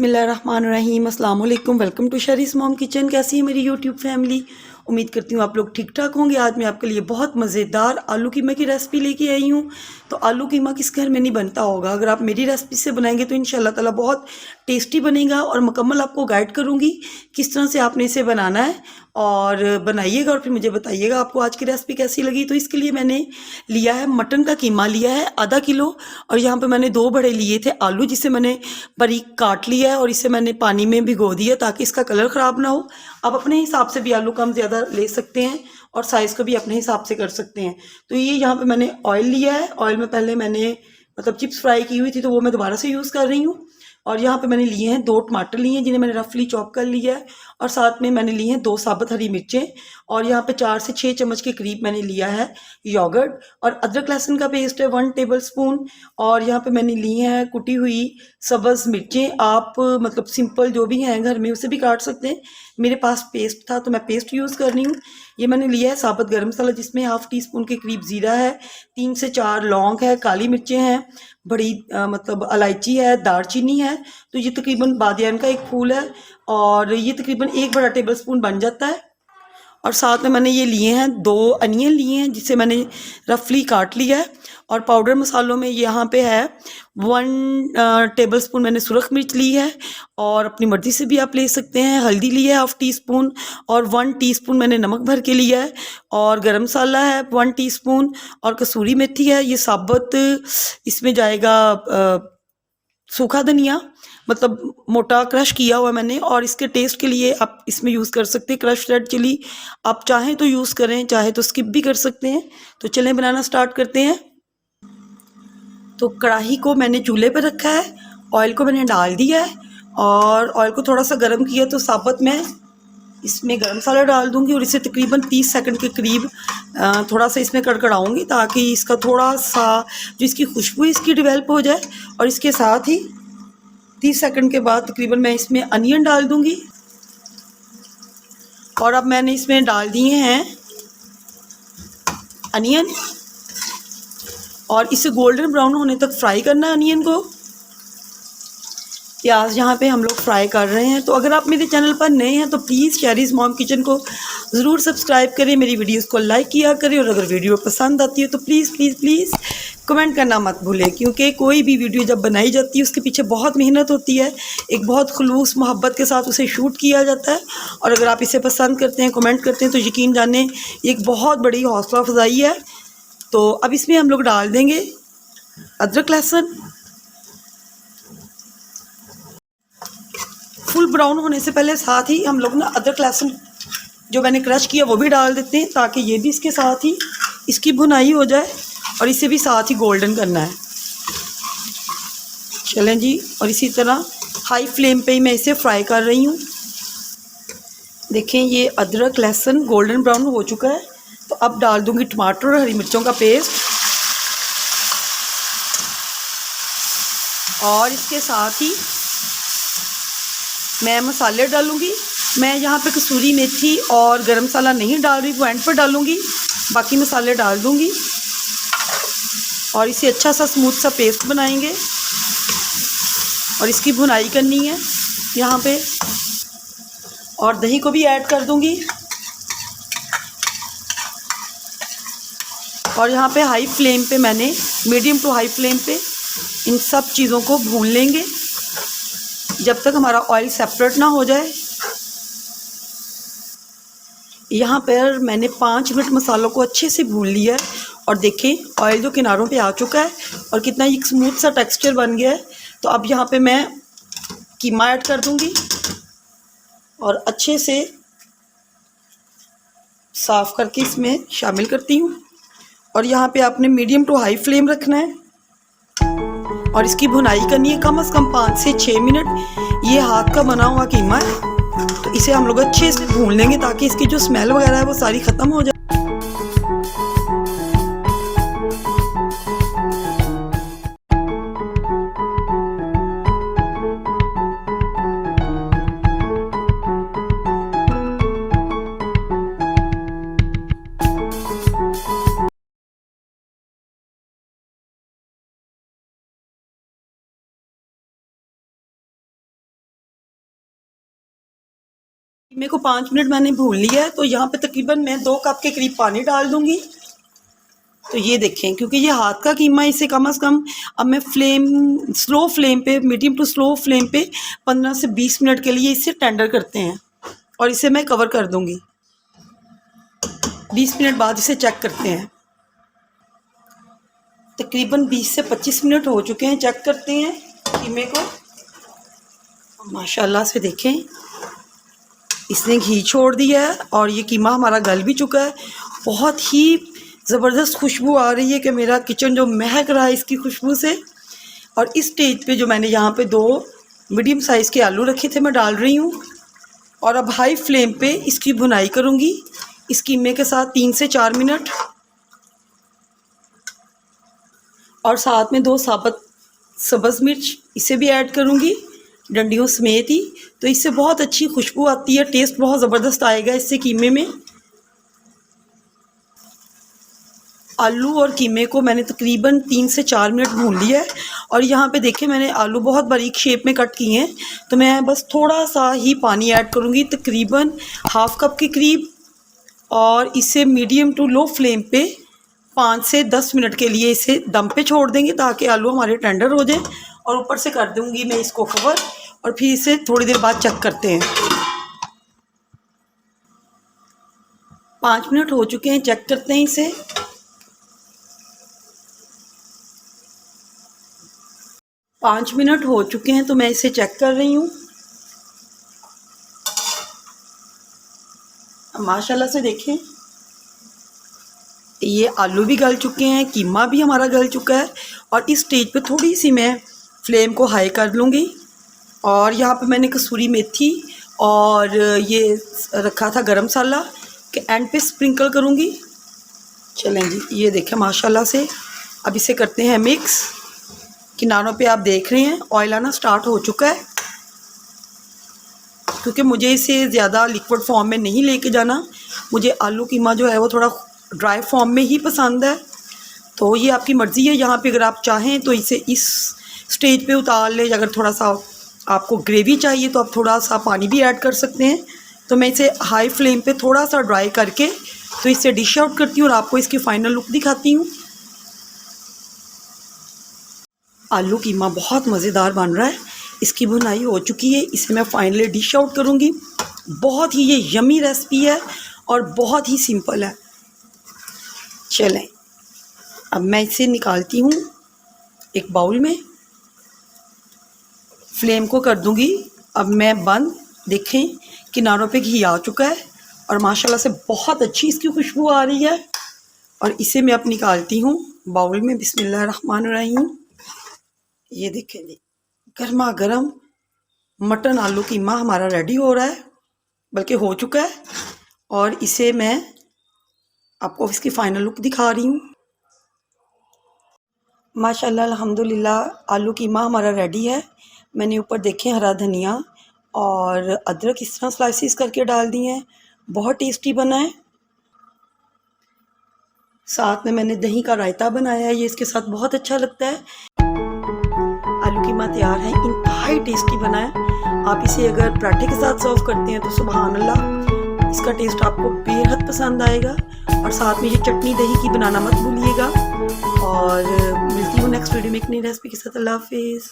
बिस्मिल्लाहिर्रहमानिर्रहीम, अस्सलाम वालेकुम। Welcome to Sharis mom kitchen. कैसी है मेरी यूट्यूब फैमिली? उम्मीद करती हूँ आप लोग ठीक ठाक होंगे। आज मैं आपके लिए बहुत मज़ेदार आलू कीमा की रेसिपी लेके आई हूँ। तो आलू कीमा किस घर में नहीं बनता होगा, अगर आप मेरी रेसिपी से बनाएंगे तो इंशाल्लाह ताला बहुत टेस्टी बनेगा। और मुकम्मल आपको गाइड करूँगी किस तरह से आपने इसे बनाना है, और बनाइएगा और फिर मुझे बताइएगा आपको आज की रेसिपी कैसी लगी। तो इसके लिए मैंने लिया है मटन का कीमा, लिया है आधा किलो। और यहाँ पे मैंने 2 बड़े लिए थे आलू, जिसे मैंने बारीक काट लिया है और इसे मैंने पानी में भिगो दिया ताकि इसका कलर ख़राब ना हो। आप अपने हिसाब से भी आलू कम ज़्यादा ले सकते हैं और साइज़ को भी अपने हिसाब से कर सकते हैं। तो ये यहाँ पे मैंने ऑयल लिया है। ऑयल में पहले मैंने मतलब चिप्स फ्राई की हुई थी तो वो मैं दोबारा से यूज़ कर रही हूँ। और यहाँ पे मैंने लिए हैं 2 टमाटर लिए हैं जिन्हें मैंने रफली चॉप कर लिया है। और साथ में मैंने लिए हैं 2 साबुत हरी मिर्चें। और यहाँ पे 4 से 6 चम्मच के करीब मैंने लिया है योगर्ट। और अदरक लहसुन का पेस्ट है 1 टेबल स्पून। और यहाँ पे मैंने लिए हैं कुटी हुई सब्ज़ मिर्चें। आप मतलब सिंपल जो भी हैं घर में उसे भी काट सकते हैं, मेरे पास पेस्ट था तो मैं पेस्ट यूज़ कर रही हूँ। ये मैंने लिया है साबुत गरम मसाला, जिसमें हाफ़ टी स्पून के करीब ज़ीरा है, 3 से 4 लौंग है, काली मिर्चें हैं, बड़ी मतलब इलायची है, दालचीनी है। तो ये तकरीबन बादियान का एक फूल है और ये तकरीबन 1 बड़ा टेबल स्पून बन जाता है। और साथ में मैंने ये लिए हैं 2 अनियन लिए हैं जिसे मैंने रफली काट लिया है। और पाउडर मसालों में यहाँ पे है 1 टेबल स्पून मैंने सुरख मिर्च ली है, और अपनी मर्ज़ी से भी आप ले सकते हैं। हल्दी ली है हाफ़ टी स्पून, और 1 टीस्पून मैंने नमक भर के लिया है। और गरम मसाला है 1 टीस्पून, और कसूरी मेथी है ये साबुत। इसमें जाएगा सूखा धनिया, मतलब मोटा क्रश किया हुआ मैंने। और इसके टेस्ट के लिए आप इसमें यूज़ कर सकते हैं क्रश रेड चिली। आप चाहें तो यूज़ करें, चाहे तो स्किप भी कर सकते हैं। तो चलें बनाना स्टार्ट करते हैं। तो कढ़ाई को मैंने चूल्हे पर रखा है, ऑयल को मैंने डाल दिया है, और ऑयल को थोड़ा सा गर्म किया तो साबुत मैं इसमें गरम मसाला डाल दूंगी। और इसे तकरीबन 30 सेकंड के करीब थोड़ा सा इसमें कड़कड़ाऊंगी ताकि इसका थोड़ा सा जो इसकी खुशबू इसकी डेवलप हो जाए। और इसके साथ ही 30 सेकंड के बाद तकरीबन मैं इसमें अनियन डाल दूंगी। और अब मैंने इसमें डाल दिए हैं अनियन, और इसे गोल्डन ब्राउन होने तक फ्राई करना है अनियन को। प्याज यहाँ पे हम लोग फ्राई कर रहे हैं। तो अगर आप मेरे चैनल पर नए हैं तो प्लीज़ शरीस मॉम किचन को ज़रूर सब्सक्राइब करें, मेरी वीडियोस को लाइक किया करें। और अगर वीडियो पसंद आती है तो प्लीज़ प्लीज़ प्लीज़ कमेंट करना मत भूलें, क्योंकि कोई भी वीडियो जब बनाई जाती है उसके पीछे बहुत मेहनत होती है, एक बहुत खुलूस मोहब्बत के साथ उसे शूट किया जाता है। और अगर आप इसे पसंद करते हैं, कमेंट करते हैं, तो यकीन जाने एक बहुत बड़ी हौसला अफजाई है। तो अब इसमें हम लोग डाल देंगे अदरक लहसुन। फुल ब्राउन होने से पहले साथ ही हम लोग ना अदरक लहसुन जो मैंने क्रश किया वो भी डाल देते हैं, ताकि ये भी इसके साथ ही इसकी भुनाई हो जाए। और इसे भी साथ ही गोल्डन करना है। चलें जी, और इसी तरह हाई फ्लेम पे ही मैं इसे फ्राई कर रही हूँ। देखें ये अदरक लहसुन गोल्डन ब्राउन हो चुका है। तो अब डाल दूँगी टमाटर और हरी मिर्चों का पेस्ट, और इसके साथ ही मैं मसाले डालूँगी। मैं यहाँ पे कसूरी मेथी और गरम मसाला नहीं डाल रही, वो एंड पर डालूँगी, बाकी मसाले डाल दूँगी। और इसे अच्छा सा स्मूथ सा पेस्ट बनाएंगे, और इसकी भुनाई करनी है यहाँ पे। और दही को भी ऐड कर दूँगी। और यहाँ पे हाई फ्लेम पे मैंने मीडियम टू हाई फ्लेम पे इन सब चीज़ों को भून लेंगे जब तक हमारा ऑयल सेपरेट ना हो जाए। यहाँ पर मैंने 5 मिनट मसालों को अच्छे से भून लिया है, और देखें ऑयल जो किनारों पे आ चुका है और कितना एक स्मूथ सा टेक्सचर बन गया है। तो अब यहाँ पे मैं कीमा ऐड कर दूँगी और अच्छे से साफ़ करके इसमें शामिल करती हूँ। और यहाँ पे आपने मीडियम टू हाई फ्लेम रखना है, और इसकी भुनाई करनी है कम से कम 5 से 6 मिनट। ये हाथ का बना हुआ कीमा है, तो इसे हम लोग अच्छे से भून लेंगे ताकि इसकी जो स्मेल वगैरह है वो सारी ख़त्म हो जाए। कीमे को 5 मिनट मैंने भून लिया है, तो यहाँ पे तकरीबन मैं 2 कप के करीब पानी डाल दूँगी। तो ये देखें, क्योंकि ये हाथ का कीमा, इसे कम से कम अब मैं स्लो फ्लेम पे, मीडियम टू स्लो फ्लेम पे 15 से 20 मिनट के लिए इसे टेंडर करते हैं और इसे मैं कवर कर दूँगी। 20 मिनट बाद इसे चेक करते हैं। तकरीबन 20 से 25 मिनट हो चुके हैं। चेक करते हैं कीमे को। माशाल्लाह से देखें, इसने घी छोड़ दिया है और ये कीमा हमारा गल भी चुका है। बहुत ही ज़बरदस्त खुशबू आ रही है कि मेरा किचन जो महक रहा है इसकी खुशबू से। और इस स्टेज पे जो मैंने यहाँ पे 2 मीडियम साइज़ के आलू रखे थे मैं डाल रही हूँ और अब हाई फ्लेम पे इसकी भुनाई करूँगी इस कीमे के साथ 3 से 4 मिनट। और साथ में 2 साबुत सब्ज़ मिर्च इसे भी ऐड करूँगी डंडियों समेत ही। तो इससे बहुत अच्छी खुशबू आती है, टेस्ट बहुत ज़बरदस्त आएगा इससे कीमे में। आलू और कीमे को मैंने तकरीबन 3 से 4 मिनट भून लिया है और यहाँ पे देखें मैंने आलू बहुत बारीक शेप में कट किए हैं, तो मैं बस थोड़ा सा ही पानी ऐड करूँगी, तकरीबन हाफ़ कप के करीब। और इसे मीडियम टू लो फ्लेम पे 5 से 10 मिनट के लिए इसे दम पे छोड़ देंगे ताकि आलू हमारे टेंडर हो जाए। और ऊपर से कर दूँगी मैं इसको कवर और फिर इसे थोड़ी देर बाद चेक करते हैं। 5 मिनट हो चुके हैं, चेक करते हैं इसे। पाँच मिनट हो चुके हैं तो मैं इसे चेक कर रही हूँ। माशाल्लाह से देखें, ये आलू भी गल चुके हैं, कीमा भी हमारा गल चुका है। और इस स्टेज पे थोड़ी सी मैं फ्लेम को हाई कर लूँगी और यहाँ पे मैंने कसूरी मेथी और ये रखा था गरम मसाला के एंड पे स्प्रिंकल करूँगी। चलें जी, ये देखें माशाल्लाह से। अब इसे करते हैं मिक्स। किनारों पे आप देख रहे हैं ऑयल आना स्टार्ट हो चुका है, क्योंकि मुझे इसे ज़्यादा लिक्विड फॉर्म में नहीं लेके जाना। मुझे आलू कीमा जो है वो थोड़ा ड्राई फॉर्म में ही पसंद है। तो ये आपकी मर्ज़ी है। यहाँ पे अगर आप चाहें तो इसे इस स्टेज पे उतार लें। अगर थोड़ा सा आपको ग्रेवी चाहिए तो आप थोड़ा सा पानी भी ऐड कर सकते हैं। तो मैं इसे हाई फ्लेम पे थोड़ा सा ड्राई करके तो इसे डिश आउट करती हूँ और आपको इसकी फ़ाइनल लुक दिखाती हूँ। आलू कीमा बहुत मज़ेदार बन रहा है, इसकी भुनाई हो चुकी है। इसे मैं फाइनली डिश आउट करूँगी। बहुत ही ये यमी रेसिपी है और बहुत ही सिंपल है। चलें, अब मैं इसे निकालती हूँ एक बाउल में। फ्लेम को कर दूँगी अब मैं बंद। देखें किनारों पे घी आ चुका है और माशाल्लाह से बहुत अच्छी इसकी खुशबू आ रही है। और इसे मैं अब निकालती हूँ बाउल में। बिस्मिल्लाहिर्रहमानिर्रहीम। ये देखें जी, गर्मा गर्म मटन आलू कीमा हमारा रेडी हो रहा है, बल्कि हो चुका है। और इसे मैं आपको इसकी फ़ाइनल लुक दिखा रही हूँ। माशाल्लाह अल्हम्दुलिल्लाह आलू कीमा हमारा रेडी है। मैंने ऊपर देखें हरा धनिया और अदरक इस तरह स्लाइसिस करके डाल दिए हैं। बहुत टेस्टी बना है। साथ में मैंने दही का रायता बनाया है, ये इसके साथ बहुत अच्छा लगता है। आलू कीमा तैयार है, इंतहाई टेस्टी बना है। आप इसे अगर पराठे के साथ सर्व करते हैं तो सुभान अल्लाह, इसका टेस्ट आपको बेहद पसंद आएगा। और साथ में ये चटनी दही की बनाना मत भूलिएगा। और मिलती हूँ नेक्स्ट वीडियो में एक नई रेसिपी के साथ। अल्लाह हाफिज़।